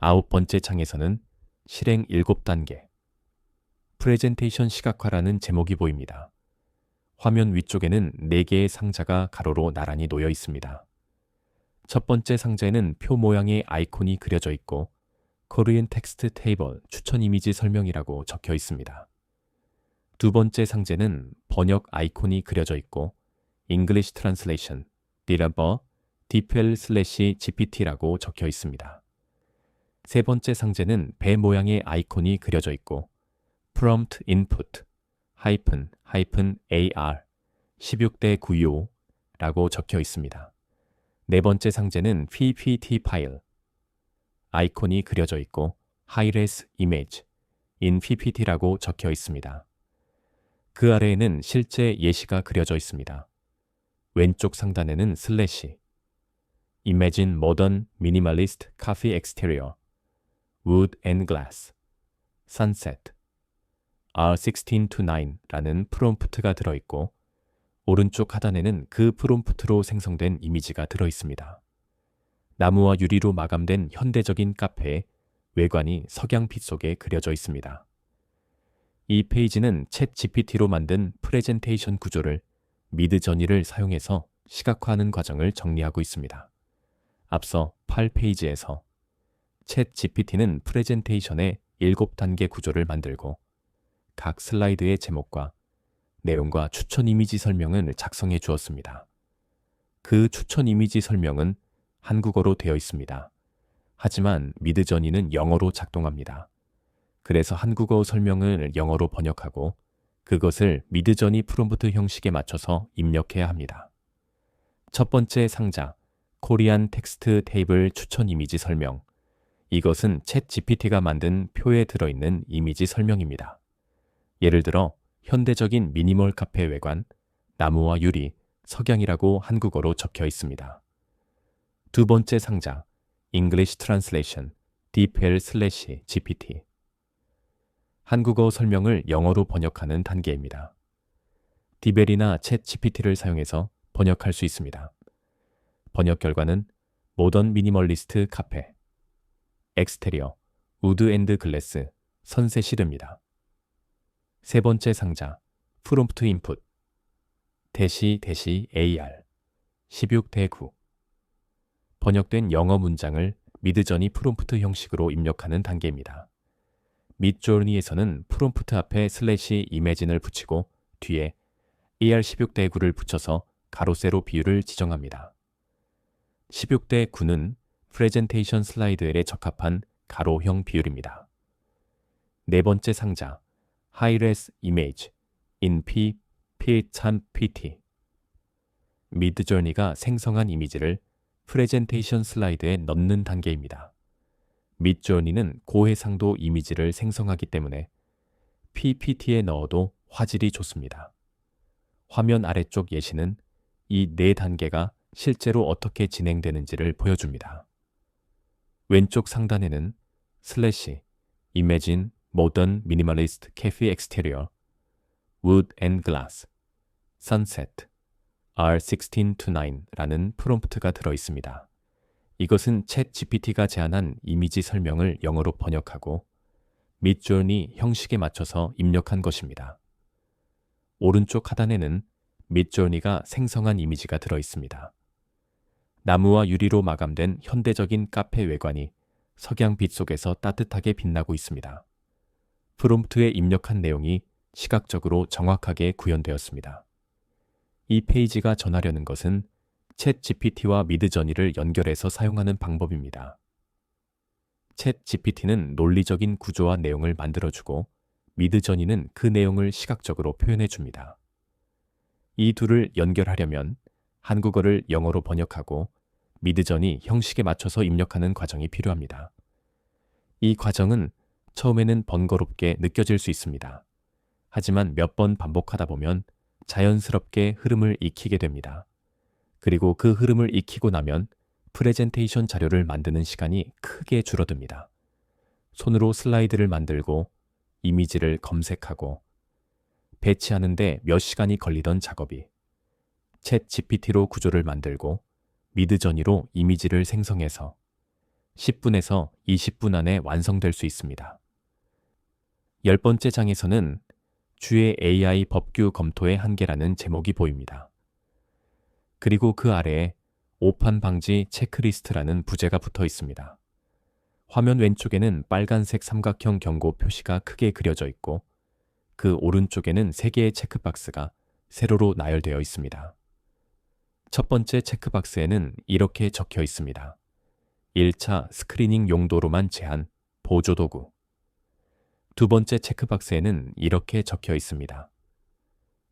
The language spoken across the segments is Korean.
9번째 창에서는 실행 7단계, 프레젠테이션 시각화라는 제목이 보입니다. 화면 위쪽에는 4개의 상자가 가로로 나란히 놓여 있습니다. 첫 번째 상자에는 표 모양의 아이콘이 그려져 있고 Korean 텍스트 테이블 추천 이미지 설명이라고 적혀 있습니다. 두 번째 상자는 번역 아이콘이 그려져 있고 English Translation, Deliver, DeepL/GPT라고 적혀 있습니다. 세 번째 상자는 배 모양의 아이콘이 그려져 있고 Prompt Input, AR, 16:925라고 적혀 있습니다. 네 번째 상자는 PPT 파일, 아이콘이 그려져 있고 High-res Image, in PPT라고 적혀 있습니다. 그 아래에는 실제 예시가 그려져 있습니다. 왼쪽 상단에는 슬래시, Imagine Modern Minimalist Coffee Exterior, Wood and Glass, Sunset, R16-9라는 프롬프트가 들어있고 오른쪽 하단에는 그 프롬프트로 생성된 이미지가 들어있습니다. 나무와 유리로 마감된 현대적인 카페의 외관이 석양빛 속에 그려져 있습니다. 이 페이지는 챗 GPT로 만든 프레젠테이션 구조를 미드저니를 사용해서 시각화하는 과정을 정리하고 있습니다. 앞서 8페이지에서 챗 GPT는 프레젠테이션의 7단계 구조를 만들고 각 슬라이드의 제목과 내용과 추천 이미지 설명을 작성해 주었습니다. 그 추천 이미지 설명은 한국어로 되어 있습니다. 하지만 미드저니는 영어로 작동합니다. 그래서 한국어 설명을 영어로 번역하고 그것을 미드저니 프롬프트 형식에 맞춰서 입력해야 합니다. 첫 번째 상자, 코리안 텍스트 테이블 추천 이미지 설명. 이것은 챗 GPT가 만든 표에 들어있는 이미지 설명입니다. 예를 들어 현대적인 미니멀 카페 외관, 나무와 유리, 석양이라고 한국어로 적혀 있습니다. 두 번째 상자, English Translation, DeepL/GPT. 한국어 설명을 영어로 번역하는 단계입니다. 디벨이나 챗 GPT를 사용해서 번역할 수 있습니다. 번역 결과는 모던 미니멀리스트 카페, 엑스테리어, 우드 앤드 글래스, 선셋이됩니다. 세 번째 상자, 프롬프트 인풋, AR, 16:9. 번역된 영어 문장을 미드저니 프롬프트 형식으로 입력하는 단계입니다. midjourney에서는 프롬프트 앞에 슬래시 이매진을 붙이고 뒤에 AR 16:9를 붙여서 가로 세로 비율을 지정합니다. 16:9는 프레젠테이션 슬라이드에 적합한 가로형 비율입니다. 네 번째 상자, High-res Image, in PPT. 미드저니가 생성한 이미지를 프레젠테이션 슬라이드에 넣는 단계입니다. midjourney는 고해상도 이미지를 생성하기 때문에 PPT에 넣어도 화질이 좋습니다. 화면 아래쪽 예시는 이 4단계가 실제로 어떻게 진행되는지를 보여줍니다. 왼쪽 상단에는 슬래시, Imagine Modern Minimalist Cafe Exterior, Wood and Glass, Sunset, R16-9라는 프롬프트가 들어있습니다. 이것은 챗 GPT가 제안한 이미지 설명을 영어로 번역하고 midjourney 형식에 맞춰서 입력한 것입니다. 오른쪽 하단에는 midjourney가 생성한 이미지가 들어있습니다. 나무와 유리로 마감된 현대적인 카페 외관이 석양빛 속에서 따뜻하게 빛나고 있습니다. 프롬프트에 입력한 내용이 시각적으로 정확하게 구현되었습니다. 이 페이지가 전하려는 것은 챗 GPT와 미드저니를 연결해서 사용하는 방법입니다. 챗 GPT는 논리적인 구조와 내용을 만들어주고 미드저니는 그 내용을 시각적으로 표현해줍니다. 이 둘을 연결하려면 한국어를 영어로 번역하고 미드저니 형식에 맞춰서 입력하는 과정이 필요합니다. 이 과정은 처음에는 번거롭게 느껴질 수 있습니다. 하지만 몇 번 반복하다 보면 자연스럽게 흐름을 익히게 됩니다. 그리고 그 흐름을 익히고 나면 프레젠테이션 자료를 만드는 시간이 크게 줄어듭니다. 손으로 슬라이드를 만들고 이미지를 검색하고 배치하는데 몇 시간이 걸리던 작업이 챗 GPT로 구조를 만들고 미드저니로 이미지를 생성해서 10분에서 20분 안에 완성될 수 있습니다. 10번째 장에서는 주의 AI 법규 검토의 한계라는 제목이 보입니다. 그리고 그 아래에 오판 방지 체크리스트라는 부제가 붙어 있습니다. 화면 왼쪽에는 빨간색 삼각형 경고 표시가 크게 그려져 있고 그 오른쪽에는 3개의 체크박스가 세로로 나열되어 있습니다. 첫 번째 체크박스에는 이렇게 적혀 있습니다. 1차 스크리닝 용도로만 제한, 보조도구. 두 번째 체크박스에는 이렇게 적혀 있습니다.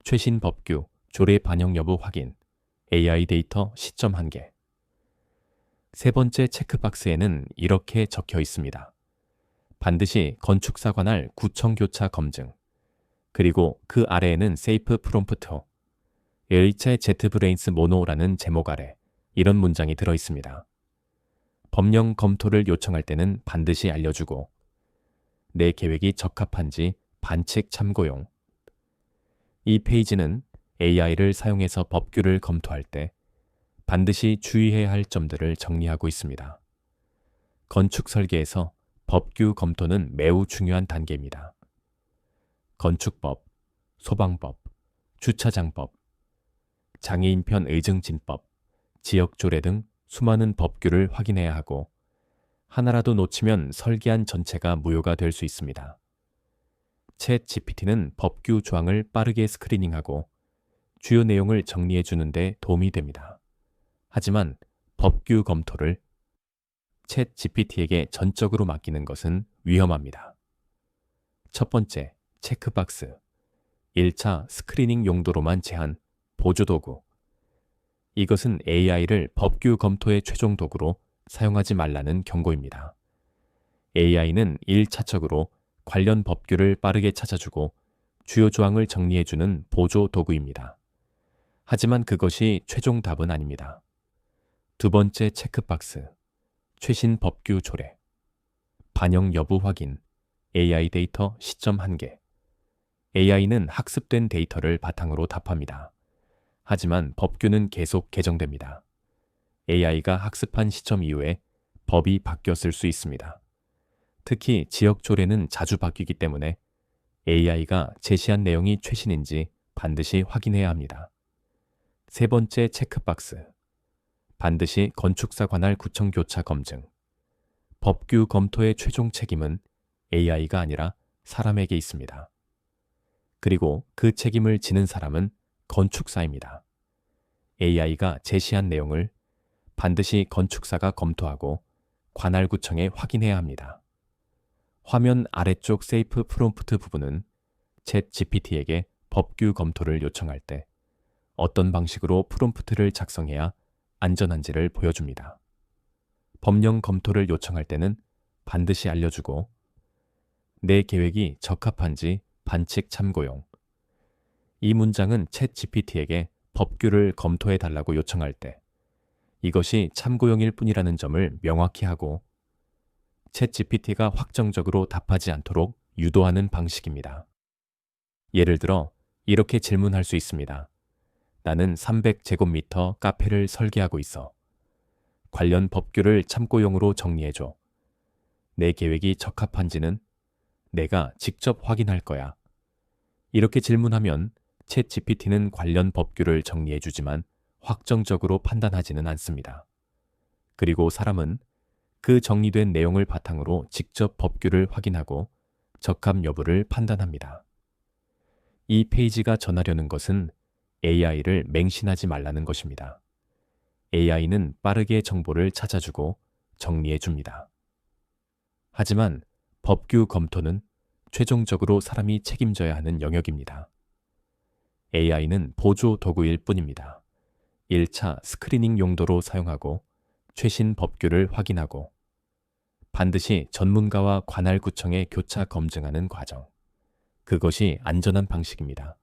최신 법규, 조례 반영 여부 확인, AI 데이터 시점 한계. 세 번째 체크박스에는 이렇게 적혀 있습니다. 반드시 건축사 관할 구청 교차 검증. 그리고 그 아래에는 세이프 프롬프트, 엘체 제트브레인스 모노라는 제목 아래 이런 문장이 들어 있습니다. 법령 검토를 요청할 때는 반드시 알려주고 내 계획이 적합한지 반칙 참고용. 이 페이지는 AI를 사용해서 법규를 검토할 때 반드시 주의해야 할 점들을 정리하고 있습니다. 건축 설계에서 법규 검토는 매우 중요한 단계입니다. 건축법, 소방법, 주차장법, 장애인편 의증진법, 지역조례 등 수많은 법규를 확인해야 하고 하나라도 놓치면 설계안 전체가 무효가 될 수 있습니다. 챗 GPT는 법규 조항을 빠르게 스크리닝하고 주요 내용을 정리해 주는 데 도움이 됩니다. 하지만 법규 검토를 챗 GPT에게 전적으로 맡기는 것은 위험합니다. 첫 번째, 체크박스. 1차 스크리닝 용도로만 제한, 보조도구. 이것은 AI를 법규 검토의 최종 도구로 사용하지 말라는 경고입니다. AI는 1차적으로 관련 법규를 빠르게 찾아주고 주요 조항을 정리해주는 보조 도구입니다. 하지만 그것이 최종 답은 아닙니다. 두 번째 체크박스. 최신 법규 조례. 반영 여부 확인. AI 데이터 시점 한계. AI는 학습된 데이터를 바탕으로 답합니다. 하지만 법규는 계속 개정됩니다. AI가 학습한 시점 이후에 법이 바뀌었을 수 있습니다. 특히 지역 조례는 자주 바뀌기 때문에 AI가 제시한 내용이 최신인지 반드시 확인해야 합니다. 세 번째 체크박스. 반드시 건축사 관할 구청 교차 검증. 법규 검토의 최종 책임은 AI가 아니라 사람에게 있습니다. 그리고 그 책임을 지는 사람은 건축사입니다. AI가 제시한 내용을 반드시 건축사가 검토하고 관할구청에 확인해야 합니다. 화면 아래쪽 세이프 프롬프트 부분은 챗 GPT에게 법규 검토를 요청할 때 어떤 방식으로 프롬프트를 작성해야 안전한지를 보여줍니다. 법령 검토를 요청할 때는 반드시 알려주고 내 계획이 적합한지 반칙 참고용. 이 문장은 챗 GPT에게 법규를 검토해 달라고 요청할 때 이것이 참고용일 뿐이라는 점을 명확히 하고 챗 GPT가 확정적으로 답하지 않도록 유도하는 방식입니다. 예를 들어 이렇게 질문할 수 있습니다. 나는 300제곱미터 카페를 설계하고 있어. 관련 법규를 참고용으로 정리해줘. 내 계획이 적합한지는 내가 직접 확인할 거야. 이렇게 질문하면 챗 GPT는 관련 법규를 정리해주지만 확정적으로 판단하지는 않습니다. 그리고 사람은 그 정리된 내용을 바탕으로 직접 법규를 확인하고 적합 여부를 판단합니다. 이 페이지가 전하려는 것은 AI를 맹신하지 말라는 것입니다. AI는 빠르게 정보를 찾아주고 정리해줍니다. 하지만 법규 검토는 최종적으로 사람이 책임져야 하는 영역입니다. AI는 보조 도구일 뿐입니다. 1차 스크리닝 용도로 사용하고 최신 법규를 확인하고 반드시 전문가와 관할구청에 교차 검증하는 과정. 그것이 안전한 방식입니다.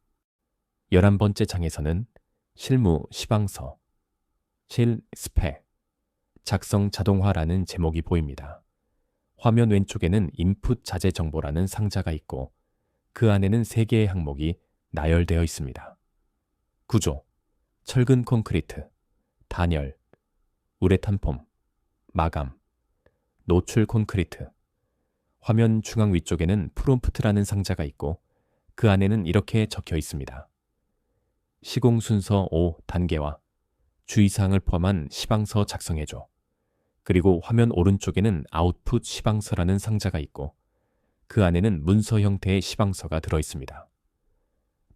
11번째 장에서는 실무 시방서, 실스펙, 작성 자동화라는 제목이 보입니다. 화면 왼쪽에는 인풋 자재 정보라는 상자가 있고 그 안에는 3개의 항목이 나열되어 있습니다. 구조, 철근 콘크리트, 단열, 우레탄 폼, 마감. 노출 콘크리트. 화면 중앙 위쪽에는 프롬프트라는 상자가 있고 그 안에는 이렇게 적혀 있습니다. 시공 순서 5단계와 주의사항을 포함한 시방서 작성해줘. 그리고 화면 오른쪽에는 아웃풋 시방서라는 상자가 있고 그 안에는 문서 형태의 시방서가 들어있습니다.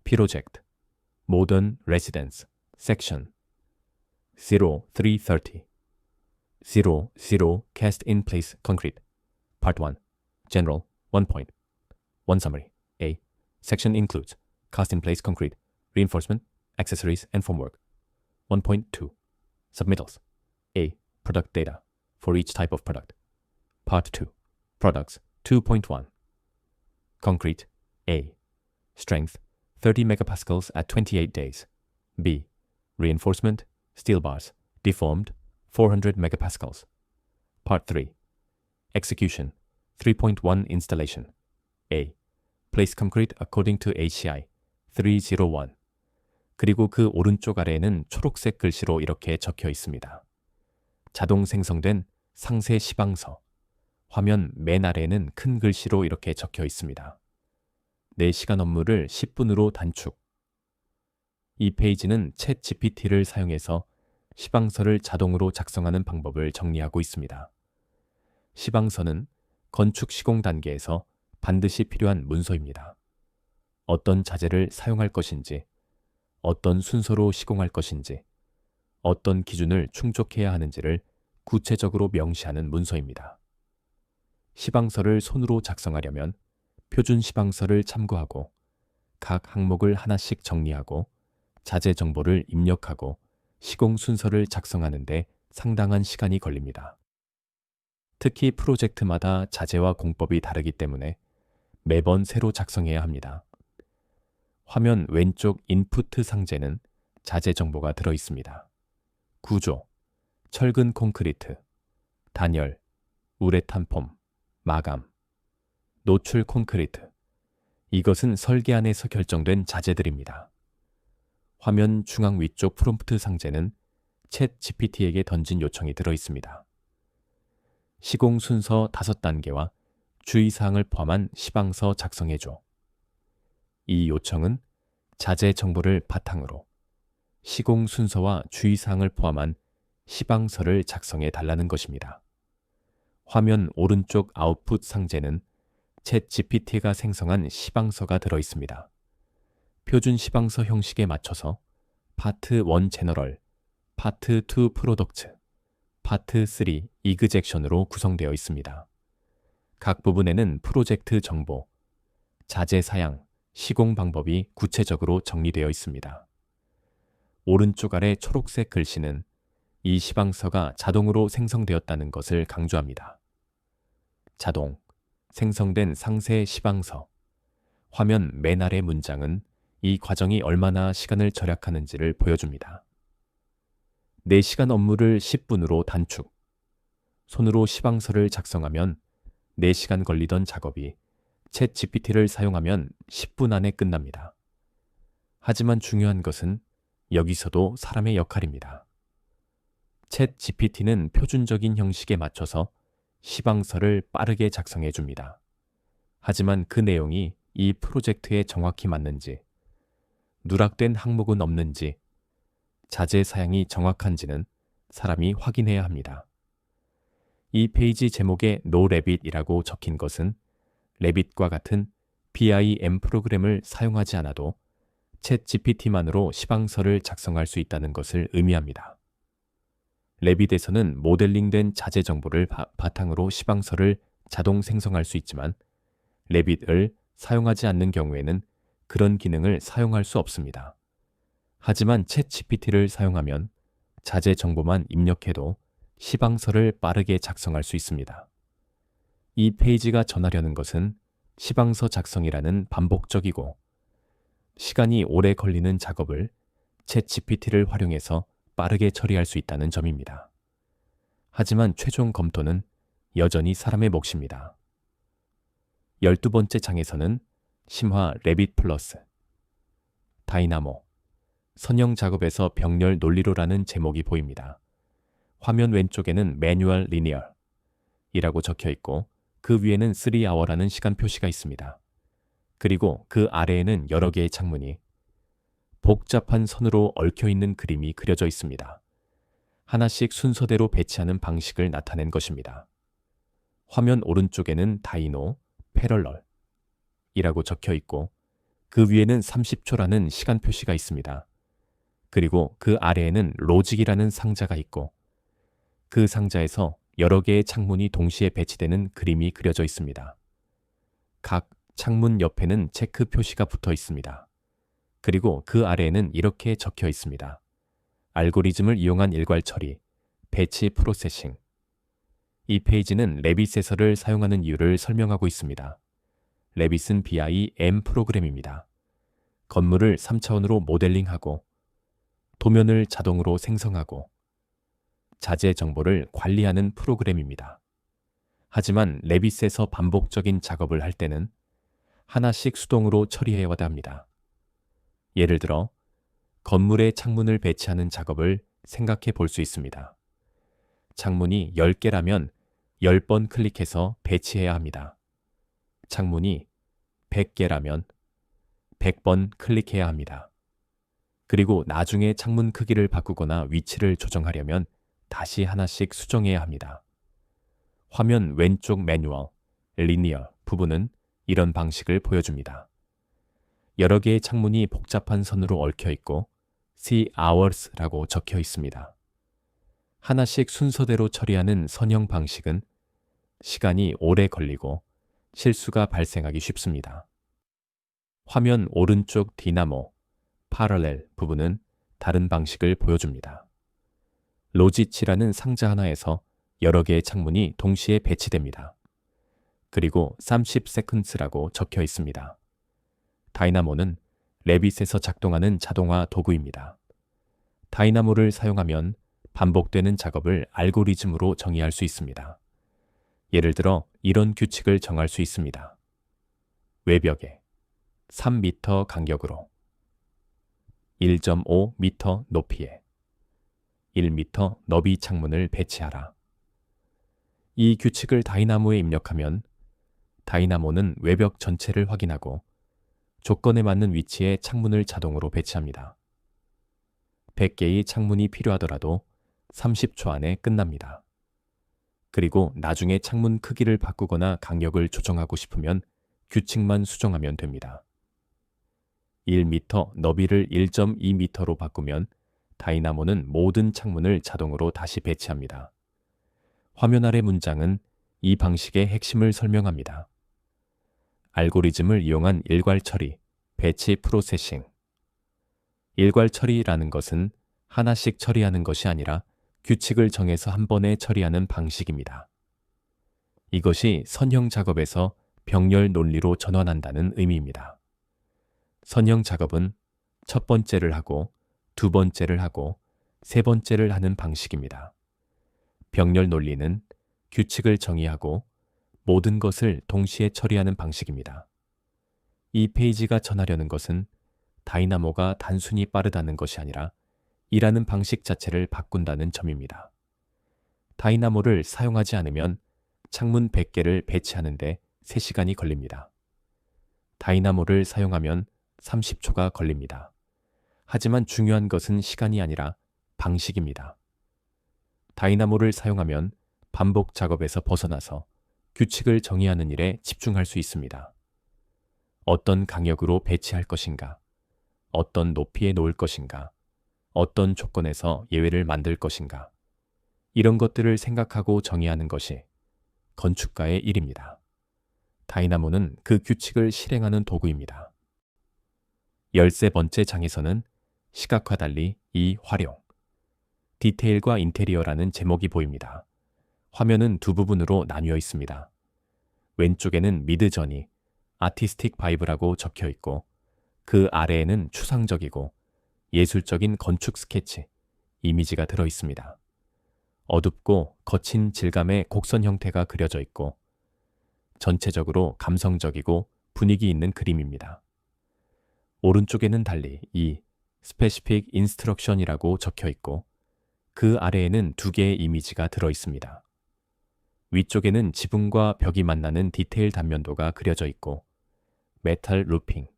Project, Modern Residence, Section 0330 00 Cast in Place Concrete Part 1 General 1 point 1 Summary A. Section includes Cast in Place Concrete, Reinforcement, Accessories and Formwork 1.2 Submittals A. Product Data for each type of product Part 2 Products 2.1 Concrete A. Strength 30 megapascals at 28 days. B. Reinforcement steel bars deformed 400 megapascals. Part 3 Execution 3.1 Installation A. Place concrete according to ACI 301. 그리고 그 오른쪽 아래에는 초록색 글씨로 이렇게 적혀 있습니다. 자동 생성된 상세 시방서. 화면 맨 아래에는 큰 글씨로 이렇게 적혀 있습니다. 4시간 업무를 10분으로 단축. 이 페이지는 챗 GPT를 사용해서 시방서를 자동으로 작성하는 방법을 정리하고 있습니다. 시방서는 건축 시공 단계에서 반드시 필요한 문서입니다. 어떤 자재를 사용할 것인지, 어떤 순서로 시공할 것인지, 어떤 기준을 충족해야 하는지를 구체적으로 명시하는 문서입니다. 시방서를 손으로 작성하려면 표준 시방서를 참고하고 각 항목을 하나씩 정리하고 자재 정보를 입력하고 시공 순서를 작성하는 데 상당한 시간이 걸립니다. 특히 프로젝트마다 자재와 공법이 다르기 때문에 매번 새로 작성해야 합니다. 화면 왼쪽 인푸트 상자에는 자재 정보가 들어 있습니다. 구조, 철근 콘크리트, 단열, 우레탄 폼, 마감, 노출 콘크리트. 이것은 설계안에서 결정된 자재들입니다. 화면 중앙 위쪽 프롬프트 상자에는 챗 GPT에게 던진 요청이 들어 있습니다. 시공 순서 5단계와 주의사항을 포함한 시방서 작성해줘. 이 요청은 자재 정보를 바탕으로 시공 순서와 주의사항을 포함한 시방서를 작성해 달라는 것입니다. 화면 오른쪽 아웃풋 상자에는 챗 GPT가 생성한 시방서가 들어 있습니다. 표준 시방서 형식에 맞춰서 파트 1 제너럴, 파트 2 프로덕트, 파트 3 이그젝션으로 구성되어 있습니다. 각 부분에는 프로젝트 정보, 자재 사양, 시공 방법이 구체적으로 정리되어 있습니다. 오른쪽 아래 초록색 글씨는 이 시방서가 자동으로 생성되었다는 것을 강조합니다. 자동, 생성된 상세 시방서. 화면 맨 아래 문장은 이 과정이 얼마나 시간을 절약하는지를 보여줍니다. 4시간 업무를 10분으로 단축. 손으로 시방서를 작성하면 4시간 걸리던 작업이 챗 GPT를 사용하면 10분 안에 끝납니다. 하지만 중요한 것은 여기서도 사람의 역할입니다. 챗 GPT는 표준적인 형식에 맞춰서 시방서를 빠르게 작성해 줍니다. 하지만 그 내용이 이 프로젝트에 정확히 맞는지, 누락된 항목은 없는지, 자재 사양이 정확한지는 사람이 확인해야 합니다. 이 페이지 제목에 노래빗이라고 적힌 것은 레빗과 같은 BIM 프로그램을 사용하지 않아도 챗 GPT만으로 시방서를 작성할 수 있다는 것을 의미합니다. 레빗에서는 모델링된 자재 정보를 바탕으로 시방서를 자동 생성할 수 있지만 레빗을 사용하지 않는 경우에는 그런 기능을 사용할 수 없습니다. 하지만 챗 GPT를 사용하면 자재 정보만 입력해도 시방서를 빠르게 작성할 수 있습니다. 이 페이지가 전하려는 것은 시방서 작성이라는 반복적이고 시간이 오래 걸리는 작업을 챗 GPT를 활용해서 빠르게 처리할 수 있다는 점입니다. 하지만 최종 검토는 여전히 사람의 몫입니다. 12번째 장에서는 심화 레빗 플러스, 다이나모, 선형 작업에서 병렬 논리로라는 제목이 보입니다. 화면 왼쪽에는 매뉴얼 리니어, 이라고 적혀 있고 그 위에는 3hour라는 시간 표시가 있습니다. 그리고 그 아래에는 여러 개의 창문이 복잡한 선으로 얽혀 있는 그림이 그려져 있습니다. 하나씩 순서대로 배치하는 방식을 나타낸 것입니다. 화면 오른쪽에는 다이노, 패럴럴 이라고 적혀 있고 그 위에는 30초라는 시간 표시가 있습니다. 그리고 그 아래에는 로직이라는 상자가 있고 그 상자에서 여러 개의 창문이 동시에 배치되는 그림이 그려져 있습니다. 각 창문 옆에는 체크 표시가 붙어 있습니다. 그리고 그 아래에는 이렇게 적혀 있습니다. 알고리즘을 이용한 일괄 처리, 배치 프로세싱. 이 페이지는 레빗에서를 사용하는 이유를 설명하고 있습니다. 레빗은 BIM 프로그램입니다. 건물을 3차원으로 모델링하고 도면을 자동으로 생성하고 자재 정보를 관리하는 프로그램입니다. 하지만 레빗에서 반복적인 작업을 할 때는 하나씩 수동으로 처리해야 합니다. 예를 들어 건물에 창문을 배치하는 작업을 생각해 볼 수 있습니다. 창문이 10개라면 10번 클릭해서 배치해야 합니다. 창문이 100개라면 100번 클릭해야 합니다. 그리고 나중에 창문 크기를 바꾸거나 위치를 조정하려면 다시 하나씩 수정해야 합니다. 화면 왼쪽 매뉴얼, 리니어 부분은 이런 방식을 보여줍니다. 여러 개의 창문이 복잡한 선으로 얽혀 있고 see hours라고 적혀 있습니다. 하나씩 순서대로 처리하는 선형 방식은 시간이 오래 걸리고 실수가 발생하기 쉽습니다. 화면 오른쪽 디나모, 파럴렐 부분은 다른 방식을 보여줍니다. 로지치라는 상자 하나에서 여러 개의 창문이 동시에 배치됩니다. 그리고 30seconds라고 적혀 있습니다. 다이나모는 레빗에서 작동하는 자동화 도구입니다. 다이나모를 사용하면 반복되는 작업을 알고리즘으로 정의할 수 있습니다. 예를 들어 이런 규칙을 정할 수 있습니다. 외벽에 3m 간격으로 1.5m 높이에 1m 너비 창문을 배치하라. 이 규칙을 다이나모에 입력하면 다이나모는 외벽 전체를 확인하고 조건에 맞는 위치에 창문을 자동으로 배치합니다. 100개의 창문이 필요하더라도 30초 안에 끝납니다. 그리고 나중에 창문 크기를 바꾸거나 간격을 조정하고 싶으면 규칙만 수정하면 됩니다. 1m 너비를 1.2m로 바꾸면 다이나모는 모든 창문을 자동으로 다시 배치합니다. 화면 아래 문장은 이 방식의 핵심을 설명합니다. 알고리즘을 이용한 일괄 처리, 배치 프로세싱. 일괄 처리라는 것은 하나씩 처리하는 것이 아니라 규칙을 정해서 한 번에 처리하는 방식입니다. 이것이 선형 작업에서 병렬 논리로 전환한다는 의미입니다. 선형 작업은 첫 번째를 하고 두 번째를 하고 세 번째를 하는 방식입니다. 병렬 논리는 규칙을 정의하고 모든 것을 동시에 처리하는 방식입니다. 이 페이지가 전하려는 것은 다이나모가 단순히 빠르다는 것이 아니라 일하는 방식 자체를 바꾼다는 점입니다. 다이나모를 사용하지 않으면 창문 100개를 배치하는데 3시간이 걸립니다. 다이나모를 사용하면 30초가 걸립니다. 하지만 중요한 것은 시간이 아니라 방식입니다. 다이나모를 사용하면 반복 작업에서 벗어나서 규칙을 정의하는 일에 집중할 수 있습니다. 어떤 간격으로 배치할 것인가, 어떤 높이에 놓을 것인가, 어떤 조건에서 예외를 만들 것인가, 이런 것들을 생각하고 정의하는 것이 건축가의 일입니다. 다이나모는 그 규칙을 실행하는 도구입니다. 13번째 장에서는 시각과 달리 이 활용, 디테일과 인테리어라는 제목이 보입니다. 화면은 두 부분으로 나뉘어 있습니다. 왼쪽에는 미드저니, 아티스틱 바이브라고 적혀 있고 그 아래에는 추상적이고 예술적인 건축 스케치, 이미지가 들어 있습니다. 어둡고 거친 질감의 곡선 형태가 그려져 있고 전체적으로 감성적이고 분위기 있는 그림입니다. 오른쪽에는 달리 이 Specific Instruction이라고 적혀 있고 그 아래에는 두 개의 이미지가 들어 있습니다. 위쪽에는 지붕과 벽이 만나는 디테일 단면도가 그려져 있고 메탈 루핑,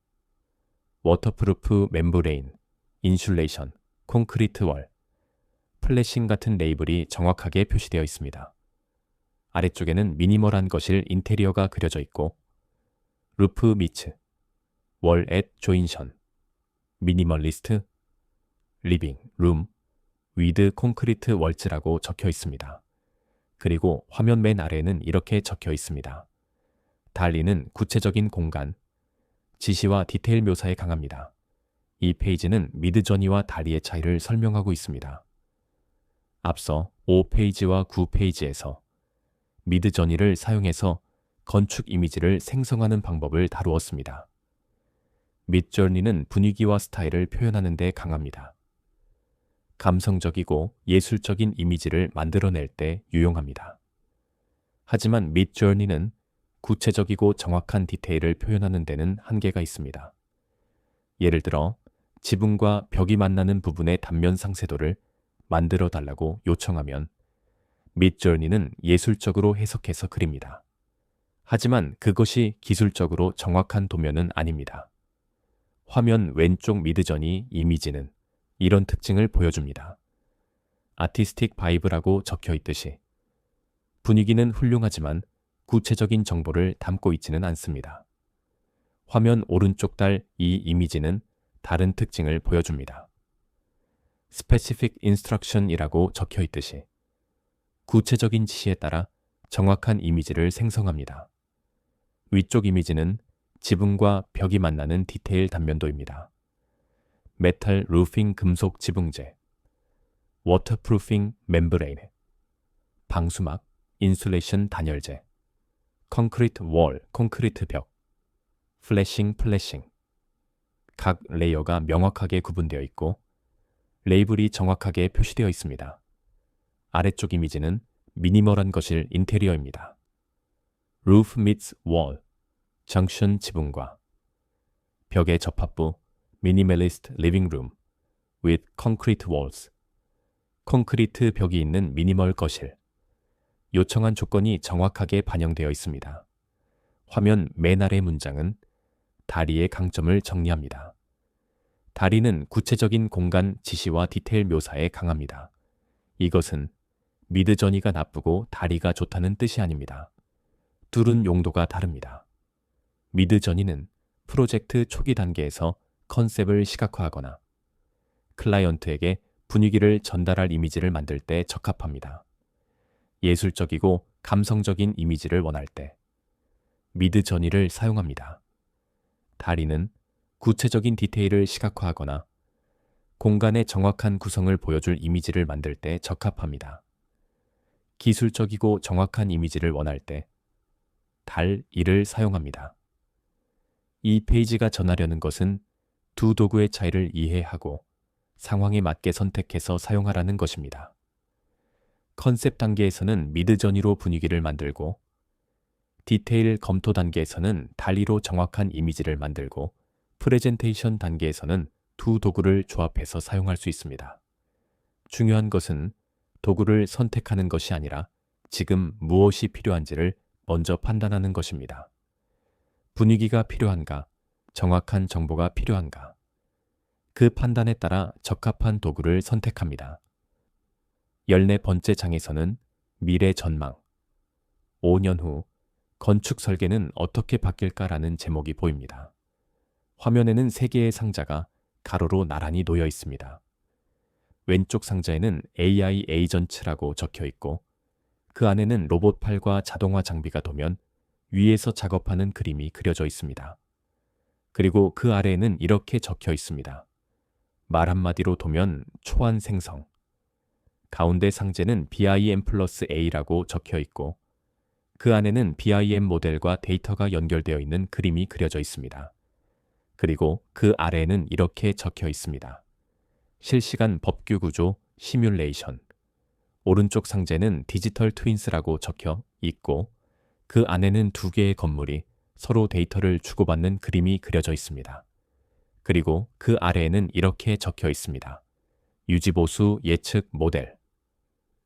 워터프루프 멤브레인, 인슐레이션, 콘크리트 월, 플래싱 같은 레이블이 정확하게 표시되어 있습니다. 아래쪽에는 미니멀한 거실 인테리어가 그려져 있고 루프 미츠, 월 앳 조인션, 미니멀리스트, 리빙, 룸, 위드 콘크리트 월즈라고 적혀 있습니다. 그리고 화면 맨 아래에는 이렇게 적혀 있습니다. 달리는 구체적인 공간, 지시와 디테일 묘사에 강합니다. 이 페이지는 미드저니와 달리의 차이를 설명하고 있습니다. 앞서 5페이지와 9페이지에서 미드저니를 사용해서 건축 이미지를 생성하는 방법을 다루었습니다. 미드저니는 분위기와 스타일을 표현하는 데 강합니다. 감성적이고 예술적인 이미지를 만들어낼 때 유용합니다. 하지만 미드저니는 구체적이고 정확한 디테일을 표현하는 데는 한계가 있습니다. 예를 들어 지붕과 벽이 만나는 부분의 단면 상세도를 만들어 달라고 요청하면 미드저니는 예술적으로 해석해서 그립니다. 하지만 그것이 기술적으로 정확한 도면은 아닙니다. 화면 왼쪽 미드저니 이미지는 이런 특징을 보여줍니다. 아티스틱 바이브라고 적혀 있듯이 분위기는 훌륭하지만 구체적인 정보를 담고 있지는 않습니다. 화면 오른쪽 달 이 이미지는 다른 특징을 보여줍니다. Specific Instruction이라고 적혀 있듯이 구체적인 지시에 따라 정확한 이미지를 생성합니다. 위쪽 이미지는 지붕과 벽이 만나는 디테일 단면도입니다. 메탈 루핑 금속 지붕재, 워터프루핑 멤브레인, 방수막, 인슐레이션 단열재, 콘크리트 월, 콘크리트 벽, 플래싱. 각 레이어가 명확하게 구분되어 있고 레이블이 정확하게 표시되어 있습니다. 아래쪽 이미지는 미니멀한 거실 인테리어입니다. Roof meets wall, 정션 지붕과 벽의 접합부 Minimalist living room with concrete walls, 콘크리트 벽이 있는 미니멀 거실. 요청한 조건이 정확하게 반영되어 있습니다. 화면 맨 아래 문장은 다리의 강점을 정리합니다. 다리는 구체적인 공간 지시와 디테일 묘사에 강합니다. 이것은 미드저니가 나쁘고 다리가 좋다는 뜻이 아닙니다. 둘은 용도가 다릅니다. 미드저니는 프로젝트 초기 단계에서 컨셉을 시각화하거나 클라이언트에게 분위기를 전달할 이미지를 만들 때 적합합니다. 예술적이고 감성적인 이미지를 원할 때 미드저니를 사용합니다. 다리는 구체적인 디테일을 시각화하거나 공간의 정확한 구성을 보여줄 이미지를 만들 때 적합합니다. 기술적이고 정확한 이미지를 원할 때 달 2를 사용합니다. 이 페이지가 전하려는 것은 두 도구의 차이를 이해하고 상황에 맞게 선택해서 사용하라는 것입니다. 컨셉 단계에서는 미드저니로 분위기를 만들고 디테일 검토 단계에서는 달리로 정확한 이미지를 만들고 프레젠테이션 단계에서는 두 도구를 조합해서 사용할 수 있습니다. 중요한 것은 도구를 선택하는 것이 아니라 지금 무엇이 필요한지를 먼저 판단하는 것입니다. 분위기가 필요한가? 정확한 정보가 필요한가? 그 판단에 따라 적합한 도구를 선택합니다. 14번째 장에서는 미래 전망, 5년 후 건축 설계는 어떻게 바뀔까라는 제목이 보입니다. 화면에는 3개의 상자가 가로로 나란히 놓여 있습니다. 왼쪽 상자에는 AI 에이전츠라고 적혀 있고 그 안에는 로봇팔과 자동화 장비가 도면 위에서 작업하는 그림이 그려져 있습니다. 그리고 그 아래에는 이렇게 적혀 있습니다. 말 한마디로 도면 초안 생성. 가운데 상자는 BIM 플러스 A라고 적혀 있고 그 안에는 BIM 모델과 데이터가 연결되어 있는 그림이 그려져 있습니다. 그리고 그 아래에는 이렇게 적혀 있습니다. 실시간 법규 구조 시뮬레이션. 오른쪽 상자는 디지털 트윈스라고 적혀 있고 그 안에는 2개의 건물이 서로 데이터를 주고받는 그림이 그려져 있습니다. 그리고 그 아래에는 이렇게 적혀 있습니다. 유지보수 예측 모델.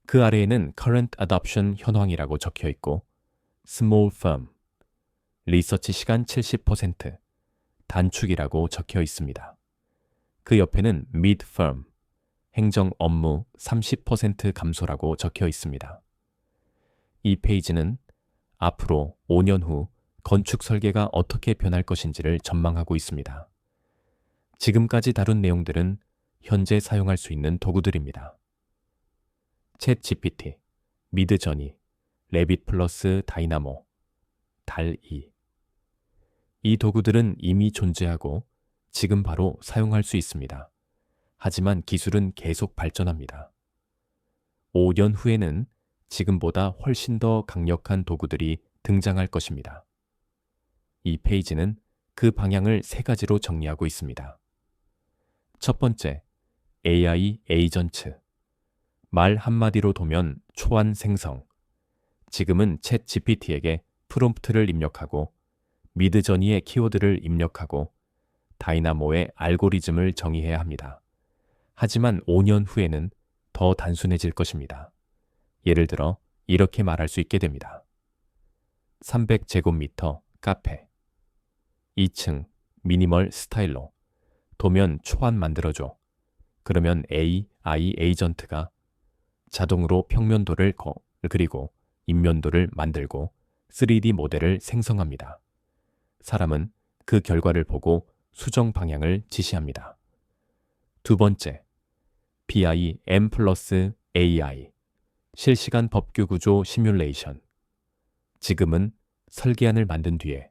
그 아래에는 current adoption 현황이라고 적혀 있고 small firm, 리서치 시간 70%, 단축이라고 적혀 있습니다. 그 옆에는 mid firm, 행정 업무 30% 감소라고 적혀 있습니다. 이 페이지는 앞으로 5년 후 건축 설계가 어떻게 변할 것인지를 전망하고 있습니다. 지금까지 다룬 내용들은 현재 사용할 수 있는 도구들입니다. 챗 GPT, 미드저니, 레빗 플러스 다이나모, 달2. 이 도구들은 이미 존재하고 지금 바로 사용할 수 있습니다. 하지만 기술은 계속 발전합니다. 5년 후에는 지금보다 훨씬 더 강력한 도구들이 등장할 것입니다. 이 페이지는 그 방향을 3가지로 정리하고 있습니다. 첫 번째, AI 에이전트. 말 한마디로 도면 초안 생성. 지금은 챗 GPT에게 프롬프트를 입력하고 미드저니의 키워드를 입력하고 다이나모의 알고리즘을 정의해야 합니다. 하지만 5년 후에는 더 단순해질 것입니다. 예를 들어 이렇게 말할 수 있게 됩니다. 300제곱미터 카페, 2층 미니멀 스타일로 도면 초안 만들어줘. 그러면 AI 에이전트가 자동으로 평면도를 그리고 인면도를 만들고 3D 모델을 생성합니다. 사람은 그 결과를 보고 수정 방향을 지시합니다. 두 번째, BIM 플러스 AI, 실시간 법규 구조 시뮬레이션. 지금은 설계안을 만든 뒤에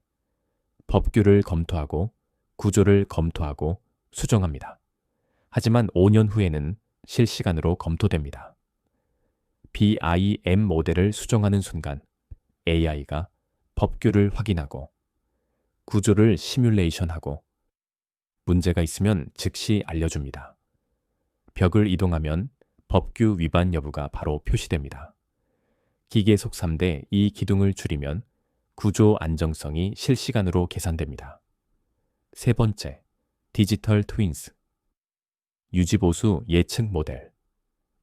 법규를 검토하고 구조를 검토하고 수정합니다. 하지만 5년 후에는 실시간으로 검토됩니다. BIM 모델을 수정하는 순간 AI가 법규를 확인하고 구조를 시뮬레이션하고 문제가 있으면 즉시 알려줍니다. 벽을 이동하면 법규 위반 여부가 바로 표시됩니다. 기계 속삼대 이 기둥을 줄이면 구조 안정성이 실시간으로 계산됩니다. 세 번째, 디지털 트윈스. 유지보수 예측 모델.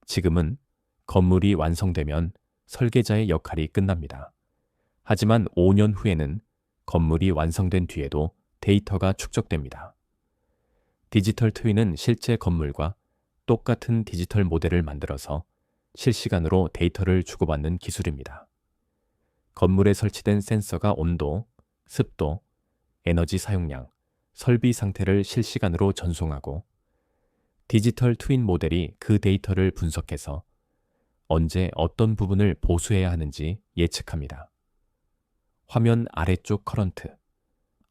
지금은 건물이 완성되면 설계자의 역할이 끝납니다. 하지만 5년 후에는 건물이 완성된 뒤에도 데이터가 축적됩니다. 디지털 트윈은 실제 건물과 똑같은 디지털 모델을 만들어서 실시간으로 데이터를 주고받는 기술입니다. 건물에 설치된 센서가 온도, 습도, 에너지 사용량, 설비 상태를 실시간으로 전송하고 디지털 트윈 모델이 그 데이터를 분석해서 언제 어떤 부분을 보수해야 하는지 예측합니다. 화면 아래쪽 커런트,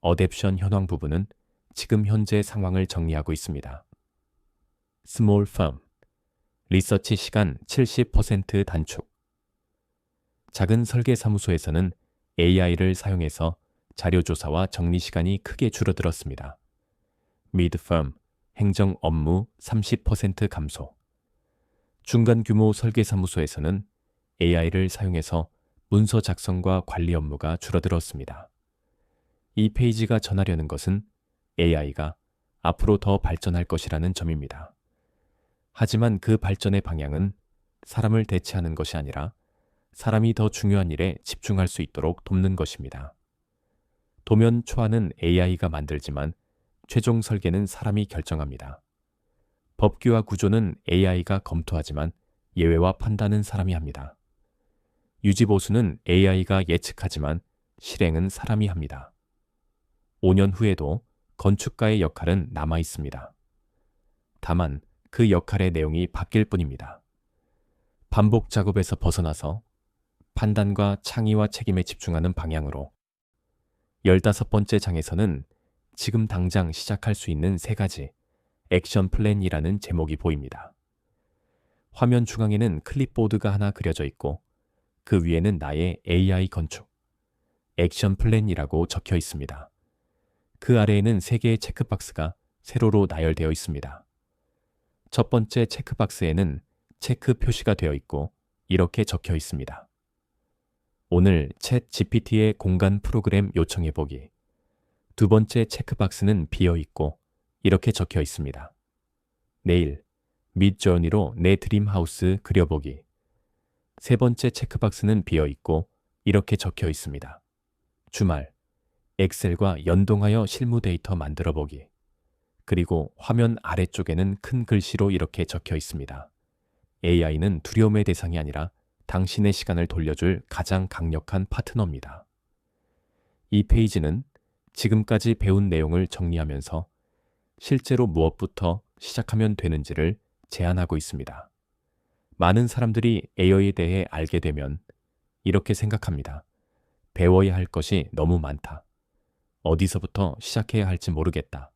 어댑션 현황 부분은 지금 현재 상황을 정리하고 있습니다. 스몰 firm, 리서치 시간 70% 단축. 작은 설계 사무소에서는 AI를 사용해서 자료조사와 정리 시간이 크게 줄어들었습니다. mid firm, 행정 업무 30% 감소. 중간 규모 설계 사무소에서는 AI를 사용해서 문서 작성과 관리 업무가 줄어들었습니다. 이 페이지가 전하려는 것은 AI가 앞으로 더 발전할 것이라는 점입니다. 하지만 그 발전의 방향은 사람을 대체하는 것이 아니라 사람이 더 중요한 일에 집중할 수 있도록 돕는 것입니다. 도면 초안은 AI가 만들지만 최종 설계는 사람이 결정합니다. 법규와 구조는 AI가 검토하지만 예외와 판단은 사람이 합니다. 유지보수는 AI가 예측하지만 실행은 사람이 합니다. 5년 후에도 건축가의 역할은 남아 있습니다. 다만 그 역할의 내용이 바뀔 뿐입니다. 반복 작업에서 벗어나서 판단과 창의와 책임에 집중하는 방향으로 15번째 장에서는 지금 당장 시작할 수 있는 3가지 액션 플랜이라는 제목이 보입니다. 화면 중앙에는 클립보드가 하나 그려져 있고 그 위에는 나의 AI 건축, 액션 플랜이라고 적혀 있습니다. 그 아래에는 3개의 체크박스가 세로로 나열되어 있습니다. 첫 번째 체크박스에는 체크 표시가 되어 있고 이렇게 적혀 있습니다. 오늘 챗 GPT의 공간 프로그램 요청해보기. 두 번째 체크박스는 비어 있고 이렇게 적혀 있습니다. 내일 미드저니로 내 드림하우스 그려보기. 세 번째 체크박스는 비어 있고 이렇게 적혀 있습니다. 주말, 엑셀과 연동하여 실무 데이터 만들어 보기. 그리고 화면 아래쪽에는 큰 글씨로 이렇게 적혀 있습니다. AI는 두려움의 대상이 아니라 당신의 시간을 돌려줄 가장 강력한 파트너입니다. 이 페이지는 지금까지 배운 내용을 정리하면서 실제로 무엇부터 시작하면 되는지를 제안하고 있습니다. 많은 사람들이 AI에 대해 알게 되면 이렇게 생각합니다. 배워야 할 것이 너무 많다. 어디서부터 시작해야 할지 모르겠다.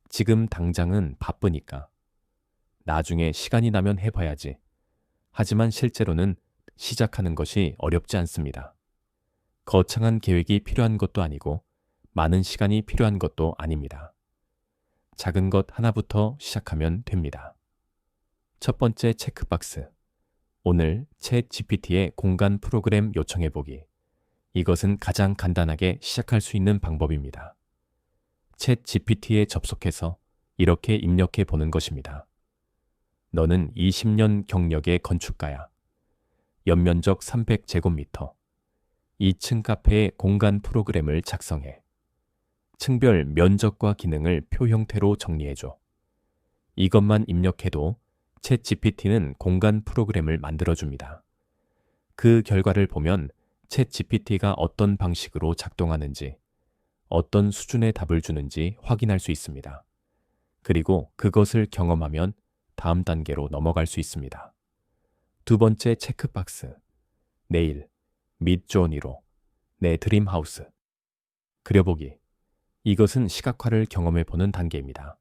지금 당장은 바쁘니까. 나중에 시간이 나면 해봐야지. 하지만 실제로는 시작하는 것이 어렵지 않습니다. 거창한 계획이 필요한 것도 아니고 많은 시간이 필요한 것도 아닙니다. 작은 것 하나부터 시작하면 됩니다. 첫 번째 체크박스. 오늘 챗 GPT의 공간 프로그램 요청해보기. 이것은 가장 간단하게 시작할 수 있는 방법입니다. 챗 GPT에 접속해서 이렇게 입력해 보는 것입니다. 너는 20년 경력의 건축가야. 연면적 300제곱미터. 2층 카페의 공간 프로그램을 작성해. 층별 면적과 기능을 표 형태로 정리해줘. 이것만 입력해도 챗 GPT는 공간 프로그램을 만들어줍니다. 그 결과를 보면 챗 GPT가 어떤 방식으로 작동하는지, 어떤 수준의 답을 주는지 확인할 수 있습니다. 그리고 그것을 경험하면 다음 단계로 넘어갈 수 있습니다. 두 번째 체크박스. 내일, midjourney로 내 드림하우스. 그려보기. 이것은 시각화를 경험해보는 단계입니다.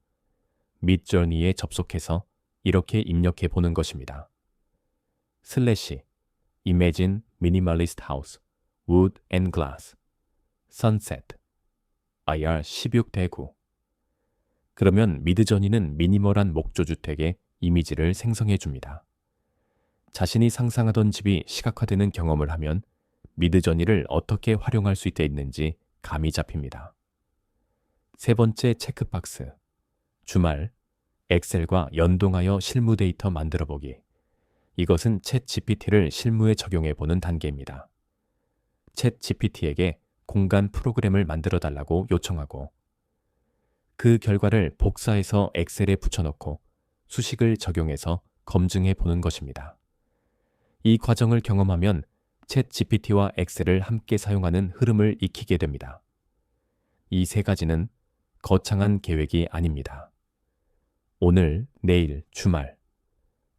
midjourney에 접속해서 이렇게 입력해 보는 것입니다. 슬래시 Imagine Minimalist House, Wood and Glass, Sunset, IR 16:9. 그러면 미드저니는 미니멀한 목조주택의 이미지를 생성해 줍니다. 자신이 상상하던 집이 시각화되는 경험을 하면 미드저니를 어떻게 활용할 수 있는지 감이 잡힙니다. 세 번째 체크박스. 주말, 엑셀과 연동하여 실무 데이터 만들어 보기. 이것은 챗 GPT를 실무에 적용해 보는 단계입니다. 챗 GPT에게 공간 프로그램을 만들어 달라고 요청하고 그 결과를 복사해서 엑셀에 붙여넣고 수식을 적용해서 검증해 보는 것입니다. 이 과정을 경험하면 챗 GPT와 엑셀을 함께 사용하는 흐름을 익히게 됩니다. 이 세 가지는 거창한 계획이 아닙니다. 오늘, 내일, 주말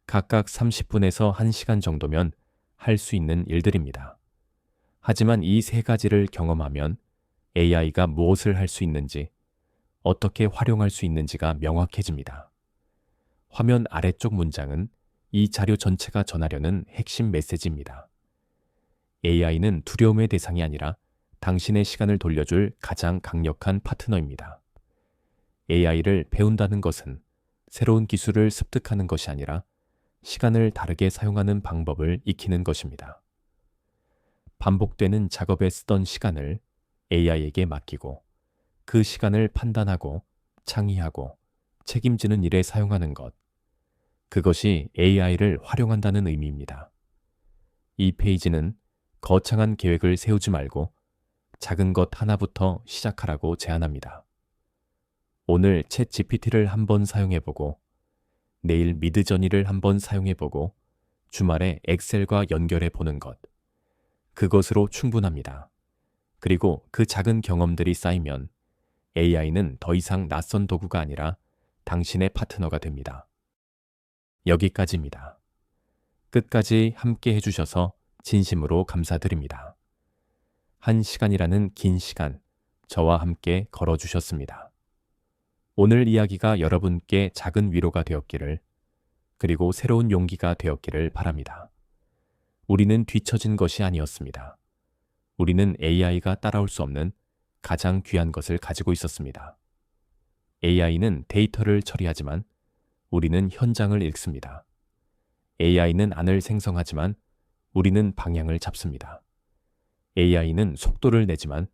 각각 30분에서 1시간 정도면 할 수 있는 일들입니다. 하지만 이 세 가지를 경험하면 AI가 무엇을 할 수 있는지, 어떻게 활용할 수 있는지가 명확해집니다. 화면 아래쪽 문장은 이 자료 전체가 전하려는 핵심 메시지입니다. AI는 두려움의 대상이 아니라 당신의 시간을 돌려줄 가장 강력한 파트너입니다. AI를 배운다는 것은 새로운 기술을 습득하는 것이 아니라 시간을 다르게 사용하는 방법을 익히는 것입니다. 반복되는 작업에 쓰던 시간을 AI에게 맡기고 그 시간을 판단하고 창의하고 책임지는 일에 사용하는 것. 그것이 AI를 활용한다는 의미입니다. 이 페이지는 거창한 계획을 세우지 말고 작은 것 하나부터 시작하라고 제안합니다. 오늘 챗 GPT를 한번 사용해보고 내일 미드저니를 한번 사용해보고 주말에 엑셀과 연결해보는 것. 그것으로 충분합니다. 그리고 그 작은 경험들이 쌓이면 AI는 더 이상 낯선 도구가 아니라 당신의 파트너가 됩니다. 여기까지입니다. 끝까지 함께 해주셔서 진심으로 감사드립니다. 1시간이라는 긴 시간 저와 함께 걸어주셨습니다. 오늘 이야기가 여러분께 작은 위로가 되었기를, 그리고 새로운 용기가 되었기를 바랍니다. 우리는 뒤처진 것이 아니었습니다. 우리는 AI가 따라올 수 없는 가장 귀한 것을 가지고 있었습니다. AI는 데이터를 처리하지만 우리는 현장을 읽습니다. AI는 안을 생성하지만 우리는 방향을 잡습니다. AI는 속도를 내지만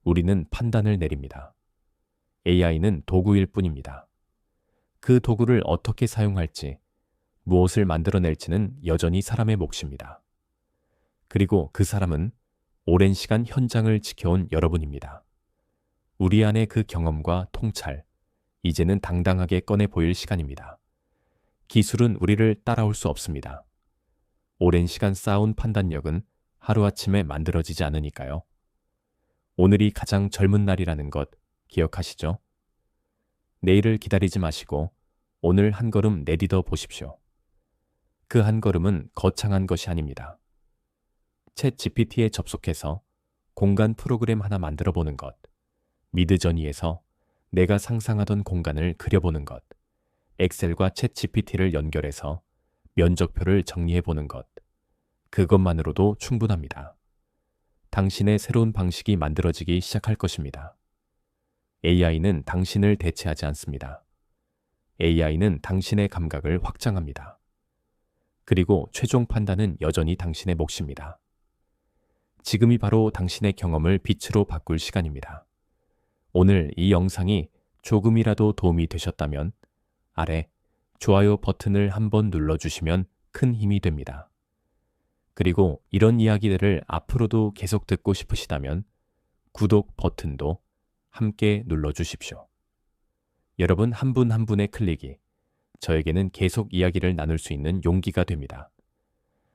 우리는 판단을 내립니다. AI는 도구일 뿐입니다. 그 도구를 어떻게 사용할지, 무엇을 만들어낼지는 여전히 사람의 몫입니다. 그리고 그 사람은 오랜 시간 현장을 지켜온 여러분입니다. 우리 안의 그 경험과 통찰, 이제는 당당하게 꺼내 보일 시간입니다. 기술은 우리를 따라올 수 없습니다. 오랜 시간 쌓아온 판단력은 하루아침에 만들어지지 않으니까요. 오늘이 가장 젊은 날이라는 것 기억하시죠? 내일을 기다리지 마시고 오늘 한 걸음 내디뎌 보십시오. 그 한 걸음은 거창한 것이 아닙니다. 챗 GPT에 접속해서 공간 프로그램 하나 만들어 보는 것, 미드저니에서 내가 상상하던 공간을 그려보는 것, 엑셀과 챗 GPT를 연결해서 면적표를 정리해 보는 것, 그것만으로도 충분합니다. 당신의 새로운 방식이 만들어지기 시작할 것입니다. AI는 당신을 대체하지 않습니다. AI는 당신의 감각을 확장합니다. 그리고 최종 판단은 여전히 당신의 몫입니다. 지금이 바로 당신의 경험을 빛으로 바꿀 시간입니다. 오늘 이 영상이 조금이라도 도움이 되셨다면 아래 좋아요 버튼을 한번 눌러주시면 큰 힘이 됩니다. 그리고 이런 이야기들을 앞으로도 계속 듣고 싶으시다면 구독 버튼도 함께 눌러주십시오. 여러분 한 분 한 분의 클릭이 저에게는 계속 이야기를 나눌 수 있는 용기가 됩니다.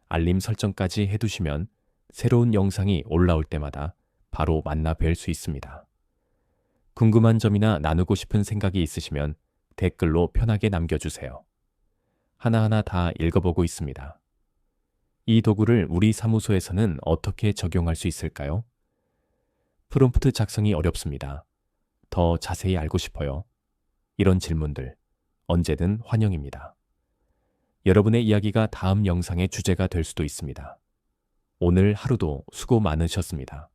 알림 설정까지 해두시면 새로운 영상이 올라올 때마다 바로 만나 뵐 수 있습니다. 궁금한 점이나 나누고 싶은 생각이 있으시면 댓글로 편하게 남겨주세요. 하나하나 다 읽어보고 있습니다. 이 도구를 우리 사무소에서는 어떻게 적용할 수 있을까요? 프롬프트 작성이 어렵습니다. 더 자세히 알고 싶어요. 이런 질문들 언제든 환영입니다. 여러분의 이야기가 다음 영상의 주제가 될 수도 있습니다. 오늘 하루도 수고 많으셨습니다.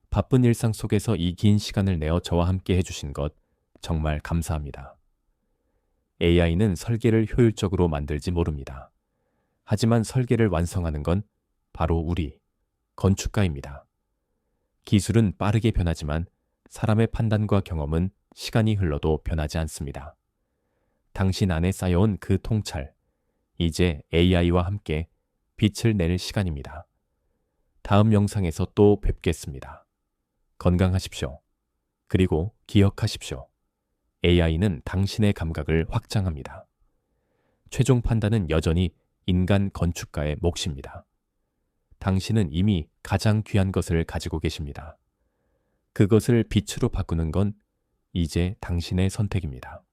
바쁜 일상 속에서 이 긴 시간을 내어 저와 함께 해주신 것 정말 감사합니다. AI는 설계를 효율적으로 만들지 모릅니다. 하지만 설계를 완성하는 건 바로 우리, 건축가입니다. 기술은 빠르게 변하지만 사람의 판단과 경험은 시간이 흘러도 변하지 않습니다. 당신 안에 쌓여온 그 통찰, 이제 AI와 함께 빛을 낼 시간입니다. 다음 영상에서 또 뵙겠습니다. 건강하십시오. 그리고 기억하십시오. AI는 당신의 감각을 확장합니다. 최종 판단은 여전히 인간 건축가의 몫입니다. 당신은 이미 가장 귀한 것을 가지고 계십니다. 그것을 빛으로 바꾸는 건 이제 당신의 선택입니다.